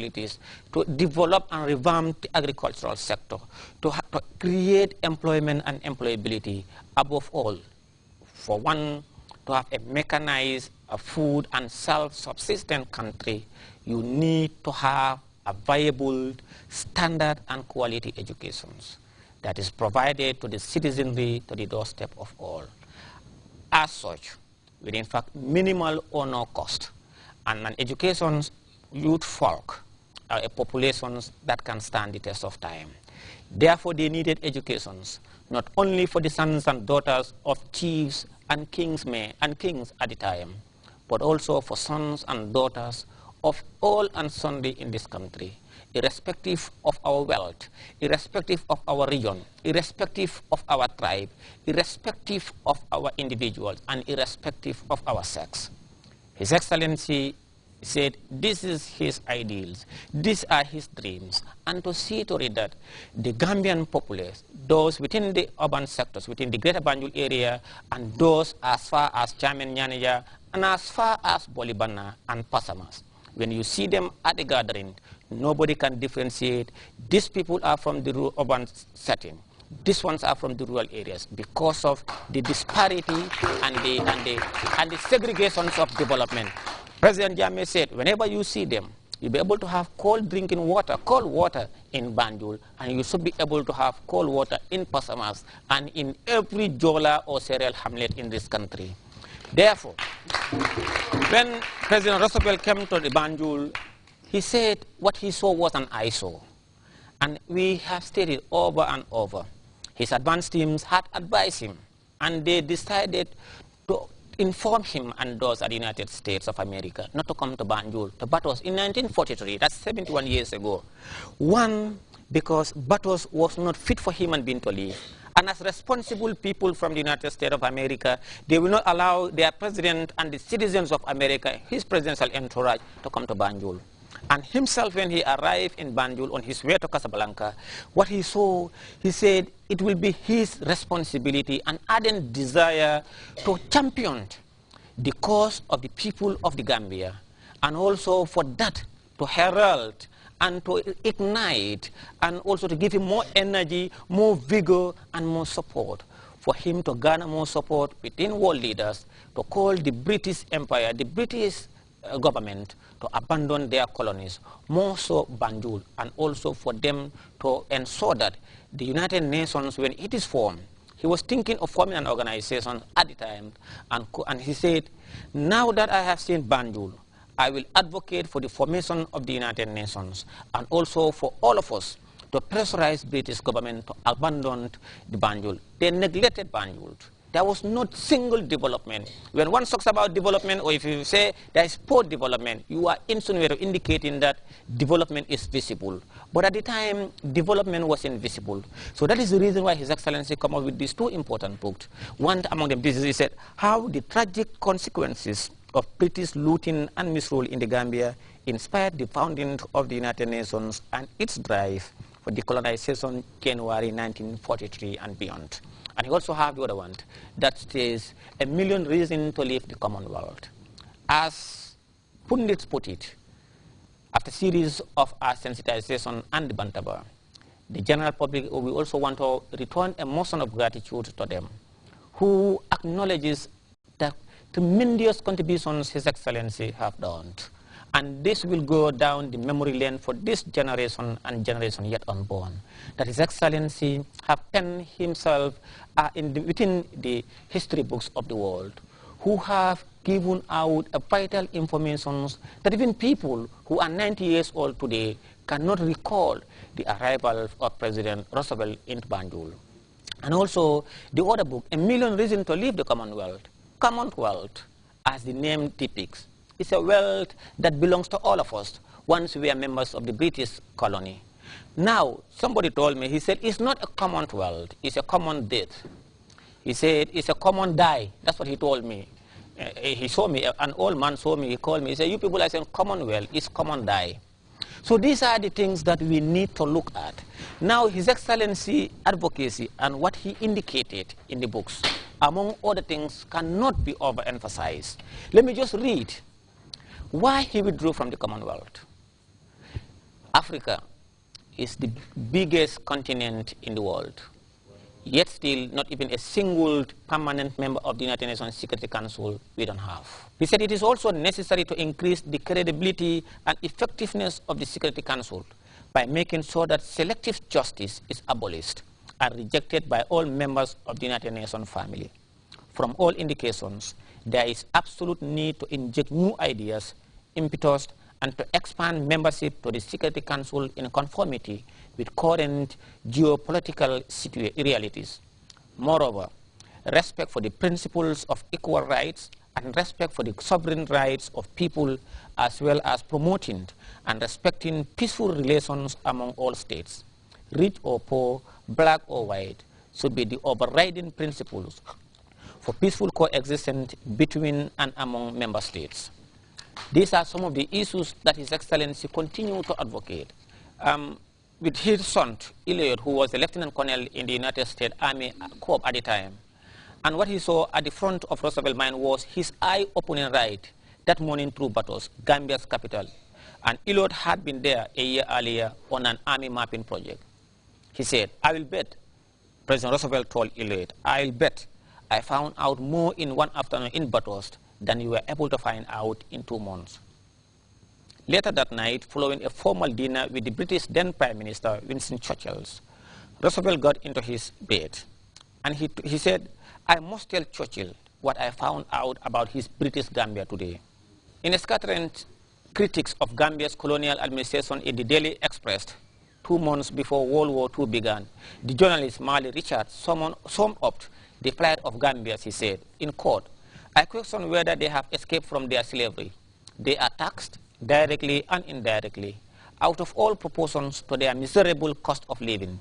responsibilities to develop and revamp the agricultural sector, to create employment and employability. Above all, for one, to have a mechanized food and self-subsistent country, you need to have a viable standard and quality educations that is provided to the citizenry, to the doorstep of all. As such, with in fact minimal or no cost, and an education youth folk are a populations that can stand the test of time. Therefore, they needed educations, not only for the sons and daughters of chiefs and kings at the time, but also for sons and daughters of all and sundry in this country, irrespective of our wealth, irrespective of our region, irrespective of our tribe, irrespective of our individuals, and irrespective of our sex. His Excellency said this is his ideals, these are his dreams, and to see to it that the Gambian populace, those within the urban sectors, within the Greater Banjul area, and those as far as Chairman Nyanija, and as far as Bolibana and Pasamas, when you see them at the gathering, nobody can differentiate. These people are from the urban setting. These ones are from the rural areas because of the disparity and the segregations of development. President Jammeh said, whenever you see them, you'll be able to have cold water in Banjul, and you should be able to have cold water in Pasamas and in every Jola or cereal hamlet in this country. Therefore, when President Roosevelt came to the Banjul, he said what he saw was an eyesore. And we have stated over and over. His advance teams had advised him, and they decided to inform him and those at the United States of America not to come to Banjul, to Batos in 1943, that's 71 years ago. One, because Batos was not fit for human being to live. And as responsible people from the United States of America, they will not allow their president and the citizens of America, his presidential entourage, to come to Banjul. And himself, when he arrived in Banjul on his way to Casablanca, what he saw, he said it will be his responsibility and ardent desire to champion the cause of the people of the Gambia, and also for that to herald and to ignite, and also to give him more energy, more vigor, and more support, for him to garner more support within world leaders to call the British Empire, the British government, to abandon their colonies, more so Banjul, and also for them to ensure that the United Nations, when it is formed, he was thinking of forming an organization at the time, and he said, now that I have seen Banjul, I will advocate for the formation of the United Nations, and also for all of us to pressurize British government to abandon the Banjul. They neglected Banjul. There was not single development. When one talks about development, or if you say there is poor development, you are insinuating, indicating that development is visible. But at the time, development was invisible. So that is the reason why His Excellency came up with these two important books. One among them, this is, he said, how the tragic consequences of British looting and misrule in the Gambia inspired the founding of the United Nations and its drive for decolonization January 1943 and beyond. And he also have the other one that says, a million reasons to leave the Commonwealth. As pundits put it, after a series of our sensitization and the Bantaba, the general public, we also want to return a motion of gratitude to them, who acknowledges the tremendous contributions His Excellency have done. And this will go down the memory lane for this generation and generation yet unborn. That His Excellency have penned himself within the history books of the world, who have given out vital information that even people who are 90 years old today cannot recall the arrival of President Roosevelt in Banjul. And also the other book, A Million Reasons to Leave the Commonwealth. Commonwealth, as the name depicts, is a wealth that belongs to all of us once we are members of the British colony. Now, somebody told me, he said, it's not a commonwealth, it's a common death. He said, it's a common die. That's what he told me. He saw me, an old man saw me, he called me, he said, you people are saying commonwealth, it's common die. So these are the things that we need to look at. Now, His Excellency advocacy and what he indicated in the books, among other things, cannot be overemphasized. Let me just read why he withdrew from the Commonwealth. Africa is the biggest continent in the world, yet still not even a single permanent member of the United Nations Security Council we don't have. He said it is also necessary to increase the credibility and effectiveness of the Security Council by making sure that selective justice is abolished and rejected by all members of the United Nations family. From all indications, there is absolute need to inject new ideas, impetus, and to expand membership to the Security Council in conformity with current geopolitical realities. Moreover, respect for the principles of equal rights and respect for the sovereign rights of people, as well as promoting and respecting peaceful relations among all states, rich or poor, black or white, should be the overriding principles for peaceful coexistence between and among member states. These are some of the issues that His Excellency continued to advocate. With his son, Eliot, who was a lieutenant colonel in the United States Army Corps at the time, and what he saw at the front of Roosevelt Mine was his eye-opening ride that morning through Batos, Gambia's capital. And Eliot had been there a year earlier on an army mapping project. He said, I will bet, President Roosevelt told Eliot, I will bet I found out more in one afternoon in Batos than you were able to find out in 2 months. Later that night, following a formal dinner with the British then Prime Minister, Winston Churchill, Roosevelt got into his bed and he said, I must tell Churchill what I found out about his British Gambia today. In a scattering critiques of Gambia's colonial administration in the Daily Express, 2 months before World War II began, the journalist Marley Richards summed up the plight of Gambians, he said, in court, I question whether they have escaped from their slavery. They are taxed, directly and indirectly, out of all proportions to their miserable cost of living.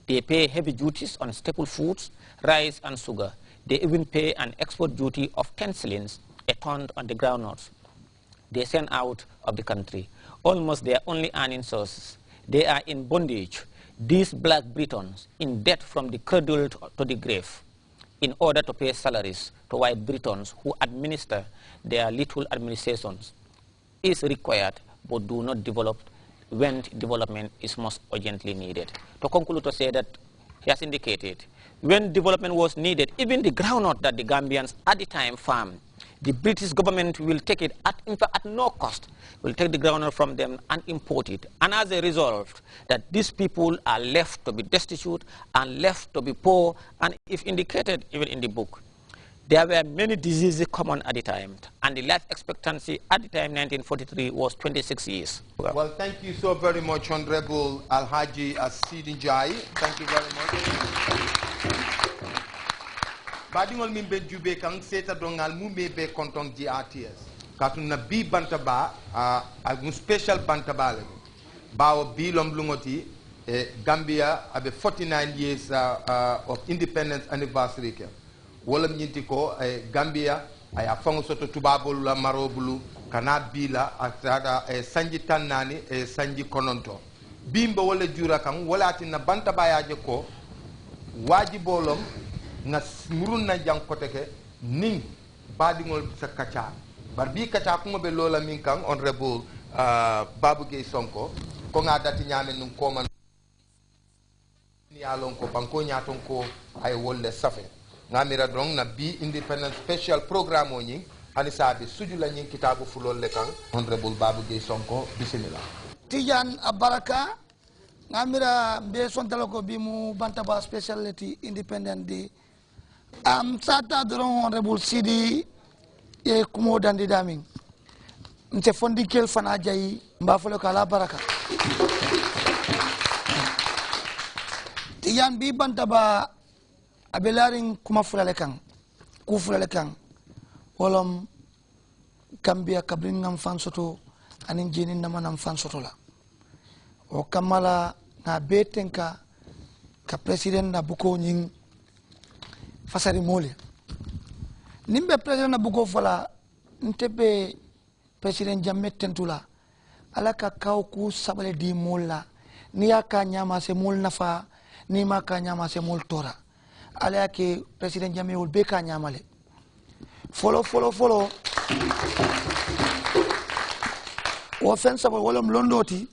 They pay heavy duties on staple foods, rice and sugar. They even pay an export duty of 10 shillings a ton on the groundnuts. They send out of the country almost their only earning sources. They are in bondage, these black Britons, in debt from the cradle to the grave, in order to pay salaries to white Britons who administer their little administrations, is required but do not develop when development is most urgently needed. To conclude, to say that he has indicated, when development was needed, even the groundnut that the Gambians at the time farmed, the British government will take it at no cost, will take the groundnut from them and import it. And as a result, that these people are left to be destitute and left to be poor, and if indicated even in the book, there were many diseases common at the time, and the life expectancy at the time, 1943, was 26 years. Well, thank you so very much, Honorable Alhaji Asidi Njai. Thank you very much. Badingol mimbe jube kang seta dongal mumbe be kontong GRTS. Katuna bi bantaba a special bantabale. Bawo bilom lungoti Gambia abe 49 years of independence anniversary ke. Wolam nyinti ko Gambia aya fango soto tubabolu la marobulu kana bila atata sanji tannani sanji kononto. Bimba wala jura kang wala atina bantaba yaje ko wajibolom nga murun na jang koteke ning badingol sa kacha bar bi kacha kuma be lola min kan honorable Babu Gay Sonko ko nga dati nyame num ko man ni alon ko banko nyaton ko ay wolle safe nga mira dong na bi independent special programme o nyi ani sabi suju la nyi kitabu fulol le kan honorable Babu Gay Sonko bismillah Tijan Abaraka nga mira be sontalo ko bi mu bantaba speciality independent di sata doron honorable Sidi e kumo dandi daming nse fondi kel fana jayi mbafolo kala baraka tiyan bi bantaba abelaring kuma fulale kan ku fulale kan wolom Gambia kabrin ngam fan soto anin jeni nama nam fan soto la o kamala na betenka ka president na buko nying fasari mole nimbe president na buko fala ntebe president jamme tentula alaka kauku sabale di mola ni aka nyama se mol nafa ni maka nyama se mol tora ala ke president jamme wol be ka nyamale follow o fen sabal wolom londoti